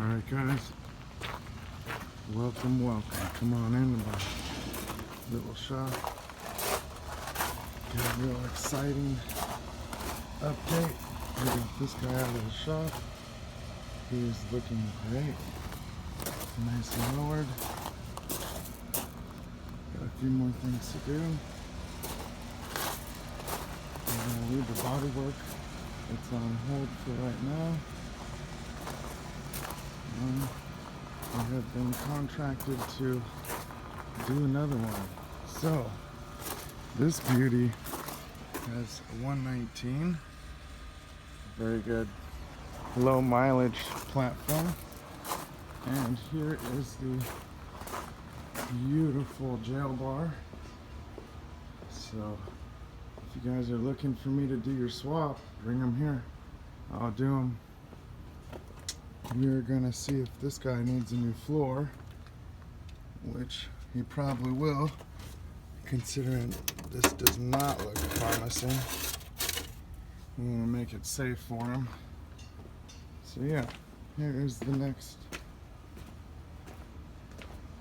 Alright guys, welcome. Come on in to my little shop. Got a real exciting update. We got this guy out of the shop. He's looking great. Nice and lowered. Got a few more things to do. We're going to leave the body work. It's on hold for right now. We have been contracted to do another one. So, this beauty has a 119. Very good low mileage platform. And here is the beautiful jail bar. So, if you guys are looking for me to do your swap, bring them here. I'll do them. We're gonna see if this guy needs a new floor, which he probably will, considering this does not look promising. We want to make it safe for him. So yeah, here is the next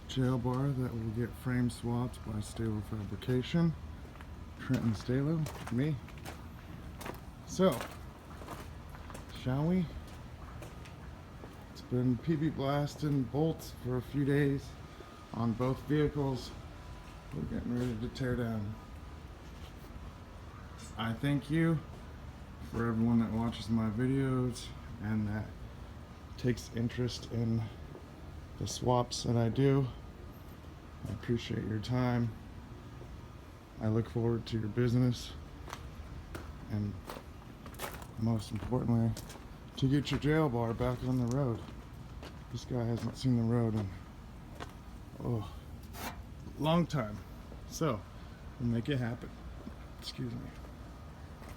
jail bar that will get frame swapped by Stalo Fabrication. Trenton Stalo, me. So, shall we? It's been PB blasting bolts for a few days on both vehicles. We're getting ready to tear down. I thank you for everyone that watches my videos and that takes interest in the swaps that I do. I appreciate your time. I look forward to your business, and most importantly, to get your jail bar back on the road. This guy hasn't seen the road in long time. So, we'll make it happen. Excuse me.